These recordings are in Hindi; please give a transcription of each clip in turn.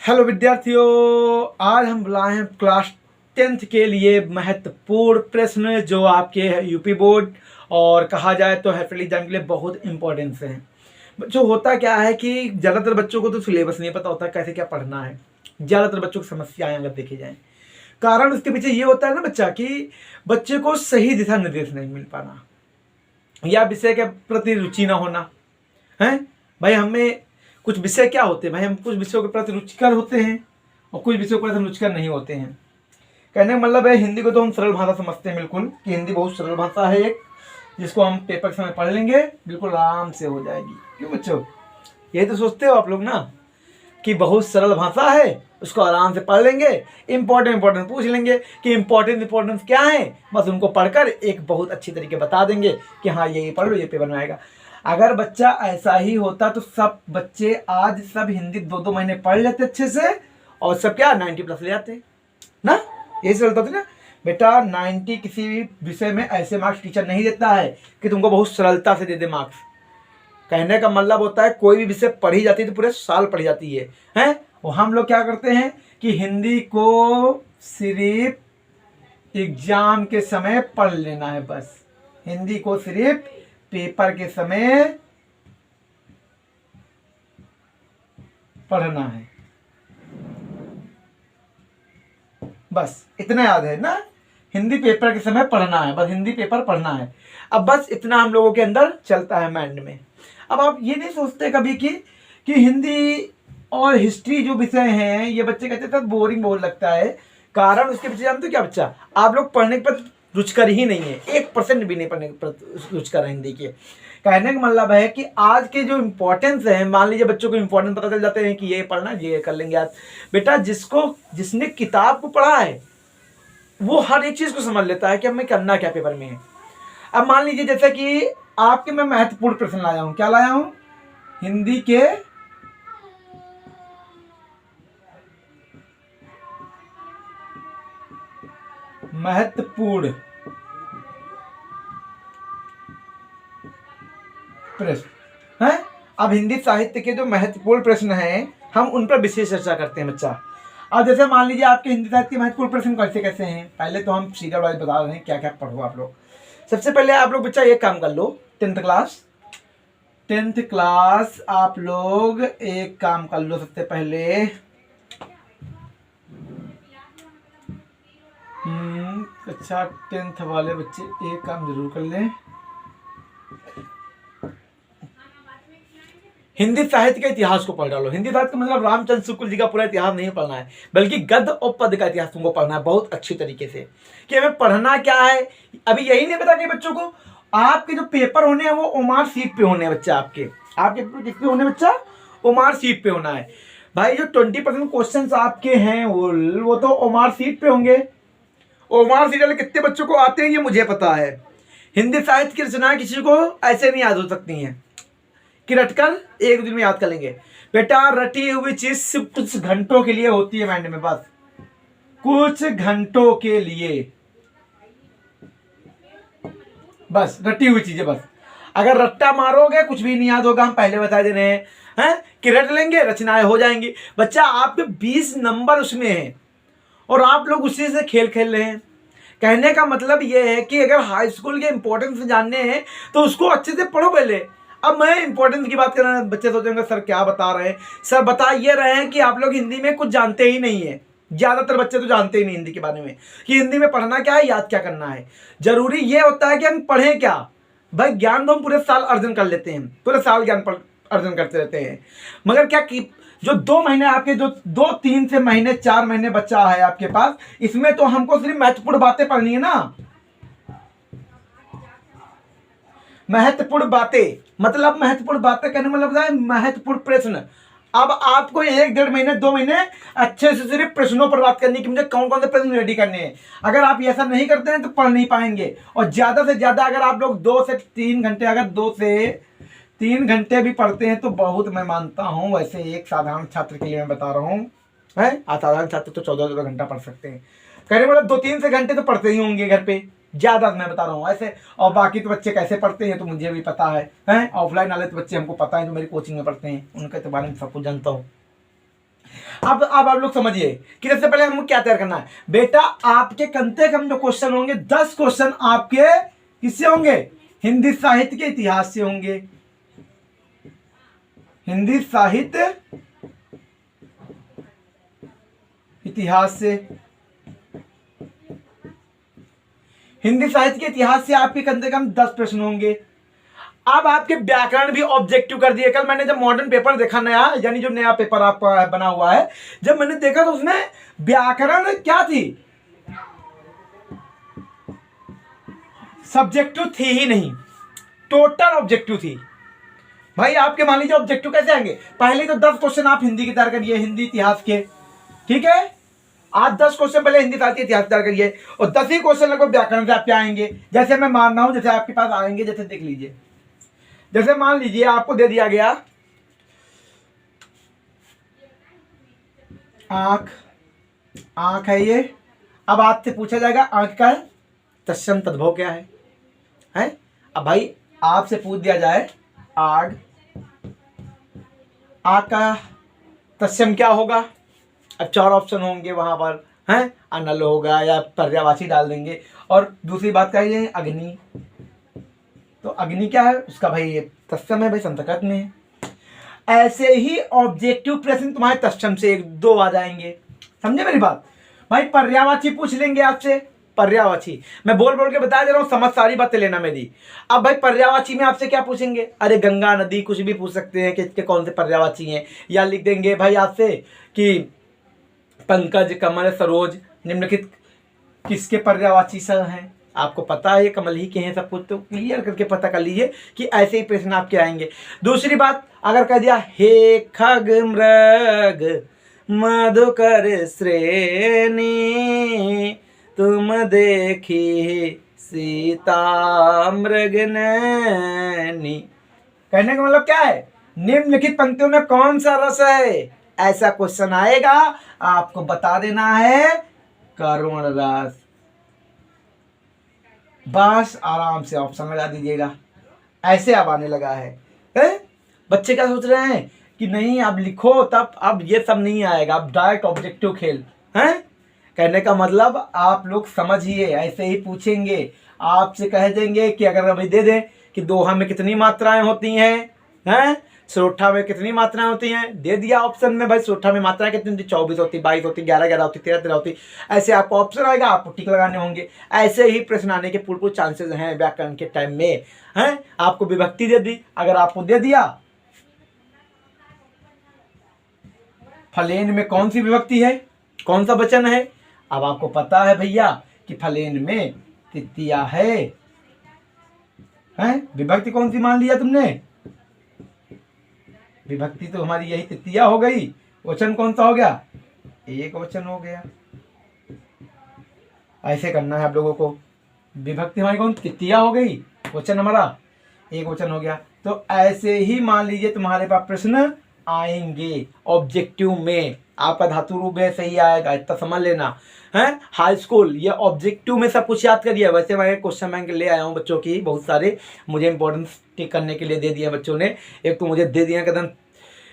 हेलो विद्यार्थियों, आज हम लाए हैं क्लास 10th के लिए महत्वपूर्ण प्रश्न जो आपके यूपी बोर्ड और कहा जाए तो हैफेड एग्जाम के लिए बहुत इंपॉर्टेंस हैं। जो होता क्या है कि ज़्यादातर बच्चों को तो सिलेबस नहीं पता होता कैसे क्या पढ़ना है। ज़्यादातर बच्चों की समस्याएं अगर देखी जाएं, कारण उसके पीछे ये होता है ना बच्चा कि बच्चे को सही दिशा निर्देश नहीं मिल पाना या विषय के प्रति रुचि ना होना है। भाई हमें कुछ विषय क्या होते हैं, भाई हम कुछ विषयों के प्रति रुचिकर होते हैं और कुछ विषयों के प्रति रुचिकर नहीं होते हैं। कहने का मतलब है हिंदी को तो हम सरल भाषा समझते हैं बिल्कुल कि हिंदी बहुत सरल भाषा है एक, जिसको हम पेपर के समय पढ़ लेंगे बिल्कुल आराम से हो जाएगी। क्यों बच्चों, यही तो सोचते हो आप लोग ना कि बहुत सरल भाषा है, उसको आराम से पढ़ लेंगे, इंपॉर्टेंट पूछ लेंगे कि इंपॉर्टेंस क्या है, बस उनको पढ़कर एक बहुत अच्छी तरीके बता देंगे कि हाँ ये पढ़ लो, ये पेपर में आएगा। अगर बच्चा ऐसा ही होता तो सब बच्चे आज सब हिंदी 2-2 महीने पढ़ लेते अच्छे से और सब क्या 90+ ले आते ना। यही चलता था ना बेटा, 90 किसी भी विषय में ऐसे मार्क्स टीचर नहीं देता है कि तुमको बहुत सरलता से दे दे मार्क्स। कहने का मतलब होता है कोई भी विषय पढ़ी जाती है तो पूरे साल पढ़ी जाती है हैं। और हम लोग क्या करते हैं कि हिंदी को सिर्फ एग्जाम के समय पढ़ लेना है, बस हिंदी को सिर्फ पेपर के समय पढ़ना है, बस इतना याद है ना। हिंदी पेपर के समय पढ़ना है, बस हिंदी पेपर पढ़ना है। अब बस इतना हम लोगों के अंदर चलता है माइंड में। अब आप ये नहीं सोचते कभी कि हिंदी और हिस्ट्री जो विषय हैं ये बच्चे कहते हैं बोरिंग बहुत लगता है। कारण उसके पीछे जानते हो क्या बच्चा, आप लोग पढ़ने पर रुचिकर ही नहीं है, 1% भी नहीं पढ़ने पर रुचिकर है हिंदी के। कहने का मतलब है कि आज के जो इम्पोर्टेंस है, मान लीजिए बच्चों को इम्पोर्टेंस पता चल जाते हैं कि ये पढ़ना ये कर लेंगे आज। बेटा जिसने किताब को पढ़ा है वो हर एक चीज़ को समझ लेता है कि हमें करना क्या पेपर में है। अब मान लीजिए जैसे कि आपके मैं महत्वपूर्ण प्रश्न लाया हूँ, क्या लाया हूँ, हिंदी के महत्वपूर्ण प्रश्न हैं। अब हिंदी साहित्य के जो महत्वपूर्ण प्रश्न हैं हम उन पर विशेष चर्चा करते हैं बच्चा। अब जैसे मान लीजिए आपके हिंदी साहित्य के महत्वपूर्ण प्रश्न कैसे कैसे हैं, पहले तो हम सीरियल वाइज बता रहे हैं क्या क्या पढ़ो आप लोग। सबसे पहले आप लोग बच्चा एक काम कर लो, 10th क्लास आप लोग एक काम कर लो। सबसे पहले अच्छा 10th वाले बच्चे एक काम जरूर कर लें, हिंदी साहित्य के इतिहास को पढ़ डालो। हिंदी साहित्य का मतलब रामचंद्र शुक्ल जी का पूरा इतिहास नहीं पढ़ना है, बल्कि गद्य और पद्य का इतिहास तुमको पढ़ना है बहुत अच्छी तरीके से कि हमें पढ़ना क्या है। अभी यही नहीं पता कि बच्चों को आपके जो पेपर होने हैं वो ओमार सीट पे होने हैं बच्चा। आपके पेपर किस पे होने बच्चा, ओमार सीट पे होना है। भाई जो 20% क्वेश्चन आपके हैं वो तो ओमार सीट पे होंगे। ओमार सीट वाले कितने बच्चों को आते हैं ये मुझे पता है। हिंदी साहित्य की रचना किसी को ऐसे नहीं याद हो सकती हैं कि रटकर एक दिन में याद कर लेंगे। बेटा रटी हुई चीज सिर्फ कुछ घंटों के लिए होती है माइंड में, बस कुछ घंटों के लिए, बस रटी हुई चीजें। बस अगर रट्टा मारोगे कुछ भी नहीं याद होगा, हम पहले बता दे रहे हैं कि रट लेंगे रचनाएं हो जाएंगी। बच्चा आपके 20 नंबर उसमें हैं और आप लोग उसी से खेल खेल रहे हैं। कहने का मतलब ये है कि अगर हाई स्कूल के इंपॉर्टेंस जानने हैं तो उसको अच्छे से पढ़ो पहले। अब मैं इंपॉर्टेंस की बात कर रहा हूँ, बच्चे सोचेंगे सर क्या बता रहे हैं। सर बता ये रहे हैं कि आप लोग हिंदी में कुछ जानते ही नहीं है। ज़्यादातर बच्चे तो जानते ही नहीं हिंदी के बारे में कि हिंदी में पढ़ना क्या है, याद क्या करना है। जरूरी ये होता है कि हम पढ़ें क्या। भाई ज्ञान तो हम पूरे साल अर्जन कर लेते हैं, पूरे साल ज्ञान अर्जन करते रहते हैं, मगर क्या कि जो 2 महीने आपके जो 2-3 से महीने 4 महीने बच्चा है आपके पास, इसमें तो हमको सिर्फ महत्वपूर्ण बातें पढ़नी है ना। महत्वपूर्ण बातें मतलब महत्वपूर्ण बातें कहने मतलब है महत्वपूर्ण प्रश्न। अब आपको 1-1.5 महीने 2 महीने अच्छे से सिर्फ प्रश्नों पर बात करनी कि मुझे कौन कौन से प्रश्न रेडी करने हैं। अगर आप ऐसा नहीं करते हैं तो पढ़ नहीं पाएंगे। और ज़्यादा से ज़्यादा अगर आप लोग 2 से 3 घंटे, अगर 2 से 3 घंटे भी पढ़ते हैं तो बहुत मैं मानता हूँ। वैसे एक साधारण छात्र के लिए मैं बता रहा हूँ, है असाधारण छात्र तो 14-14 घंटा पढ़ सकते हैं। कहने मतलब 2-3 से घंटे तो पढ़ते ही होंगे घर पे, ज़्यादा मैं बता रहा हूँ ऐसे। और बाकी तो बच्चे कैसे पढ़ते हैं तो मुझे भी पता है ऑफलाइन वाले तो बच्चे हमको पता है जो मेरी कोचिंग में पढ़ते हैं, उनके तो बारे में सब कुछ जानता हूँ। अब आप लोग समझिए कि सबसे पहले हमको क्या तैयार करना है बेटा। आपके कम से कम जो क्वेश्चन होंगे 10 क्वेश्चन आपके किससे होंगे, हिंदी साहित्य के इतिहास से होंगे। हिंदी साहित्य इतिहास से, हिंदी साहित्य के इतिहास से आपके कम से कम 10 प्रश्न होंगे। अब आपके व्याकरण भी ऑब्जेक्टिव कर दिए। कल मैंने जब मॉडर्न पेपर देखा नया, यानी जो नया पेपर आपका बना हुआ है, जब मैंने देखा तो उसमें व्याकरण क्या थी, सब्जेक्टिव थी ही नहीं, टोटल ऑब्जेक्टिव थी। भाई आपके मान लीजिए ऑब्जेक्टिव कैसे आएंगे, पहले तो 10 क्वेश्चन आप हिंदी की तैयार करिए, हिंदी इतिहास के, ठीक है। आज 10 क्वेश्चन पहले हिंदी साहित्य इतिहास तैयार करिए और 10 ही क्वेश्चन लगभग व्याकरण से आपके आएंगे। जैसे मैं मान रहा हूं, जैसे आपके पास आएंगे, जैसे देख लीजिए, जैसे मान लीजिए आपको दे दिया गया आंख, आंख है ये। अब आपसे पूछा जाएगा आंख का तत्सम तद्भव क्या है? अब भाई आपसे पूछ दिया जाए आग, आग का तत्सम क्या होगा? अब 4 ऑप्शन होंगे वहां पर, हैं, अनल होगा या पर्यायवाची डाल देंगे। और दूसरी बात कहिए अग्नि, तो अग्नि क्या है उसका, भाई ये तत्सम है, भाई संतकर्त में है। ऐसे ही ऑब्जेक्टिव प्रश्न तुम्हारे तत्सम से 1-2 आ जाएंगे, समझे मेरी बात। भाई पर्यायवाची पूछ लेंगे आपसे, पर्यायवाची मैं बोल बोल के बता दे रहा हूं, समझ सारी बातें लेना मेरी। अब भाई पर्यायवाची में आपसे क्या पूछेंगे, अरे गंगा नदी कुछ भी पूछ सकते हैं कि इसके कौन से पर्यायवाची हैं, या लिख देंगे भाई आपसे कि पंकज कमल सरोज निम्नलिखित किसके पर्यायवाची सब हैं। आपको पता है ये कमल ही के हैं सब कुछ, तो क्लियर करके पता कर लीजिए कि ऐसे ही प्रश्न आपके आएंगे। दूसरी बात, अगर कह दिया हे खग मृग मधुकर श्रेणी तुम देखी सीता मृगनैनी, कहने का मतलब क्या है, निम्नलिखित पंक्तियों में कौन सा रस है, ऐसा क्वेश्चन आएगा, आपको बता देना है करुण रस। बस आराम से ऑप्शन लगा दीजिएगा, ऐसे अब आने लगा है। बच्चे क्या सोच रहे हैं कि नहीं अब लिखो तब, अब ये सब नहीं आएगा, अब डायरेक्ट ऑब्जेक्टिव खेल है। कहने का मतलब आप लोग समझिए, ऐसे ही पूछेंगे, आपसे कह देंगे कि अगर अभी दे दें कि दोहा में कितनी मात्राएं होती हैं, सोठा में कितनी मात्राएं होती हैं, दे दिया ऑप्शन में, भाई सोठा में मात्राएं कितनी होती, 24 होती, 22 होती, 11 होती, 13 होती, ऐसे आपको ऑप्शन आएगा, आपको टिक लगाने होंगे। ऐसे ही प्रश्न आने के पूरे चांसेस हैं व्याकरण के टाइम में, हैं। आपको विभक्ति दे दी, अगर आपको दे दिया फलेन में कौन सी विभक्ति है, कौन सा वचन है, अब आपको पता है भैया कि फलेन में तृतीया है, विभक्ति कौन सी मान लिया तुमने, विभक्ति तो हमारी यही तृतीया हो गई, वचन कौन सा हो गया, एक वचन हो गया। ऐसे करना है आप लोगों को, विभक्ति हमारी कौन तृतीया हो गई, वचन हमारा एक वचन हो गया। तो ऐसे ही मान लीजिए तुम्हारे पास प्रश्न आएंगे ऑब्जेक्टिव में, आपका धातु रूप में सही आएगा, इतना समझ लेना है। हाई स्कूल ये ऑब्जेक्टिव में सब कुछ याद करिए। वैसे मैं क्वेश्चन बैंक ले आया हूँ बच्चों की, बहुत सारे मुझे इंपॉर्टेंस टिक करने के लिए दे दिए बच्चों ने। एक तो मुझे दे दिया कदम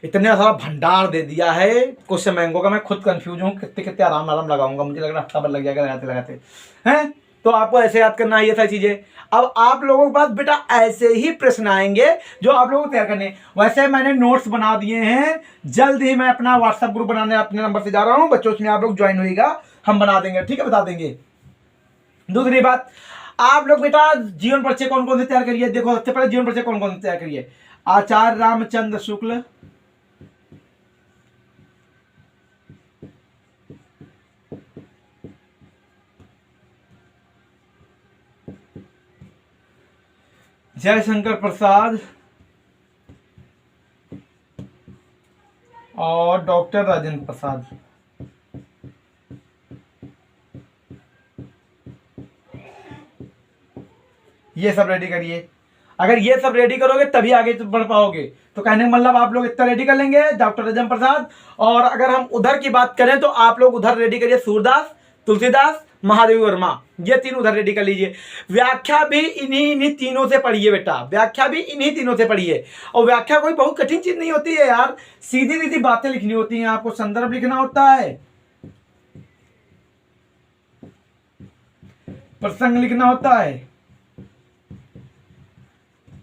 इतने सारा भंडार दे दिया है क्वेश्चन बैंकों का, मैं खुद कंफ्यूज हूँ कितने कितने आराम आराम लगाऊंगा, मुझे लग रहा है हफ्ता भर लग जाएगा लगाते लगाते हैं। तो आपको ऐसे याद करना है ये सारी चीजें। अब आप लोगों के पास बेटा ऐसे ही प्रश्न आएंगे जो आप लोगों को तैयार करने। वैसे मैंने नोट्स बना दिए हैं, जल्द ही मैं अपना व्हाट्सएप ग्रुप बनाने अपने नंबर से जा रहा हूँ, बच्चों उसमें आप लोग ज्वाइन होइएगा, हम बना देंगे, ठीक है, बता देंगे। दूसरी बात, आप लोग बेटा जीवन परिचय कौन कौन से तैयार करिए। देखो सबसे पहले जीवन परिचय कौन कौन से तैयार करिए, आचार्य रामचंद्र शुक्ल, जयशंकर प्रसाद और डॉक्टर राजेंद्र प्रसाद। ये सब रेडी करिए। अगर ये सब रेडी करोगे तभी आगे बढ़ पाओगे। तो कहने का मतलब आप लोग इतना रेडी कर लेंगे डॉक्टर राजेंद्र प्रसाद। और अगर हम उधर की बात करें तो आप लोग उधर रेडी करिए सूरदास, तुलसीदास, महादेवी वर्मा, ये तीन उधर रेडी कर लीजिए। व्याख्या भी इन्हीं तीनों से पढ़िए बेटा, व्याख्या भी इन्हीं तीनों से पढ़िए। और व्याख्या कोई बहुत कठिन चीज नहीं होती है यार, सीधी सीधी बातें लिखनी होती हैं, आपको संदर्भ लिखना होता है, प्रसंग लिखना होता है।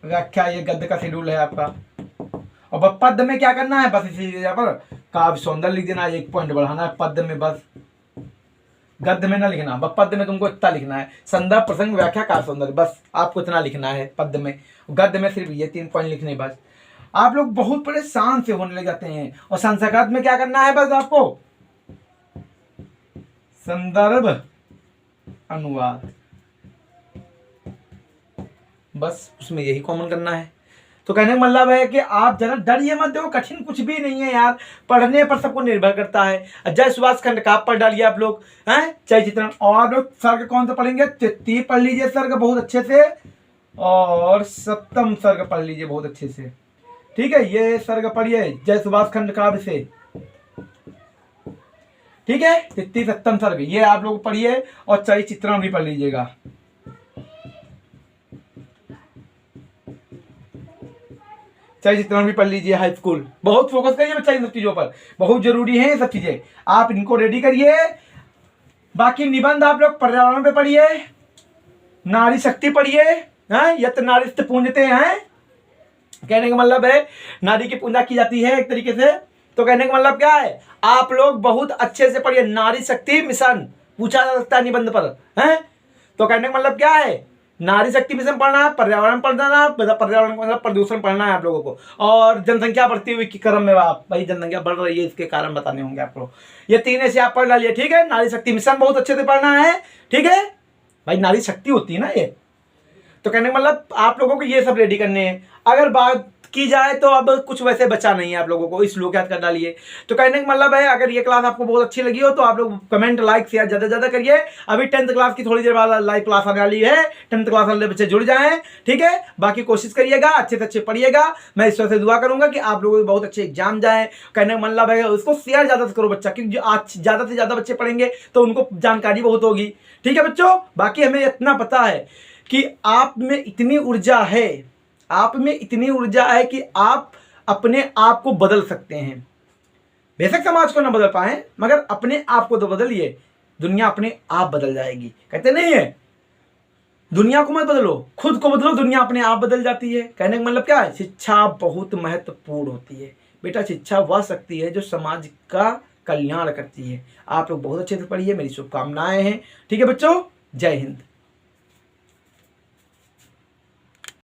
व्याख्या ये गद्य का शेड्यूल है आपका। और बस पद्य में क्या करना है, बस इसी जगह पर काव्य सौंदर्य लिख देना, एक पॉइंट बढ़ाना है पद्य में, बस गद्य में ना लिखना, बस पद्य में तुमको इतना लिखना है, संदर्भ प्रसंग व्याख्या काव्य सौंदर्य, बस आपको इतना लिखना है पद्य में। गद्य में सिर्फ ये 3 पॉइंट लिखने, बस। आप लोग बहुत परेशान से होने लग जाते हैं। और संस्कृत में क्या करना है, बस आपको संदर्भ अनुवाद, बस उसमें यही कॉमन करना है। तो कहने का मतलब है कि आप जरा डरिए मत, देखो कठिन कुछ भी नहीं है यार, पढ़ने पर सबको निर्भर करता है। जय सुभाष खंड का पढ़ डालिए आप लोग हैं, जय चित्रण। और लोग सर्ग कौन सा पढ़ेंगे, तृतीय पढ़ लीजिए सर्ग बहुत अच्छे से, और सप्तम सर्ग पढ़ लीजिए बहुत अच्छे से, ठीक है। ये सर्ग पढ़िए जय सुभाष खंड काव्य से, ठीक है। तृतीय सप्तम सर्ग ये आप लोग पढ़िए, और चय चित्रण भी पढ़ लीजिएगा। चय चित्रण भी पढ़ लीजिए, हाई स्कूल। बहुत फोकस करिए बच्चा इन सब चीजों पर, बहुत जरूरी है ये सब चीजें, आप इनको रेडी करिए। बाकी निबंध आप लोग पर्यावरण पे पढ़िए, नारी शक्ति पढ़िए, हैं यत नारीस्थ पूंजते हैं, कहने का मतलब है नारी की पूजा की जाती है एक तरीके से। तो कहने का मतलब क्या है, आप लोग बहुत अच्छे से पढ़िए, नारी शक्ति मिशन पूछा जा सकता है निबंध पर, हैं। तो कहने का मतलब क्या है, नारी शक्ति मिशन पढ़ना है, पर्यावरण पढ़ना, पर्यावरण का मतलब प्रदूषण पढ़ना है आप लोगों को, और जनसंख्या बढ़ती हुई के क्रम में आप भाई जनसंख्या बढ़ रही है इसके कारण बताने होंगे आपको, ये 3 ऐसे आप पढ़ डालिए, ठीक है। नारी शक्ति मिशन बहुत अच्छे से पढ़ना है, ठीक है भाई, नारी शक्ति होती है ना ये। तो कहने का मतलब आप लोगों को ये सब रेडी करने हैं। अगर बात की जाए तो अब कुछ वैसे बचा नहीं है आप लोगों को, इस लोग याद कर डालिए। तो कहने का मतलब है अगर ये क्लास आपको बहुत अच्छी लगी हो तो आप लोग कमेंट लाइक शेयर ज़्यादा से ज़्यादा करिए। अभी 10th क्लास की थोड़ी देर बाद लाइव क्लास आने वाली है, 10th क्लास वाले बच्चे जुड़ जाएं, ठीक है। बाकी कोशिश करिएगा, अच्छे से अच्छे पढ़िएगा। मैं ईश्वर से दुआ करूंगा कि आप लोगों के बहुत अच्छे एग्जाम जाए। कहने का मतलब है उसको शेयर ज़्यादा से करो बच्चा, क्योंकि आज ज़्यादा से ज़्यादा बच्चे पढ़ेंगे तो उनको जानकारी बहुत होगी, ठीक है बच्चों। बाकी हमें इतना पता है कि आप में इतनी ऊर्जा है, आप में इतनी ऊर्जा है कि आप अपने आप को बदल सकते हैं। बेशक समाज को ना बदल पाए, मगर अपने आप को तो बदलिए, दुनिया अपने आप बदल जाएगी। कहते नहीं है दुनिया को मत बदलो, खुद को बदलो, दुनिया अपने आप बदल जाती है। कहने का मतलब क्या है, शिक्षा बहुत महत्वपूर्ण होती है बेटा। शिक्षा वह शक्ति है जो समाज का कल्याण करती है। आप लोग बहुत अच्छे से पढ़िए, मेरी शुभकामनाएं हैं, ठीक है बच्चों। जय हिंद।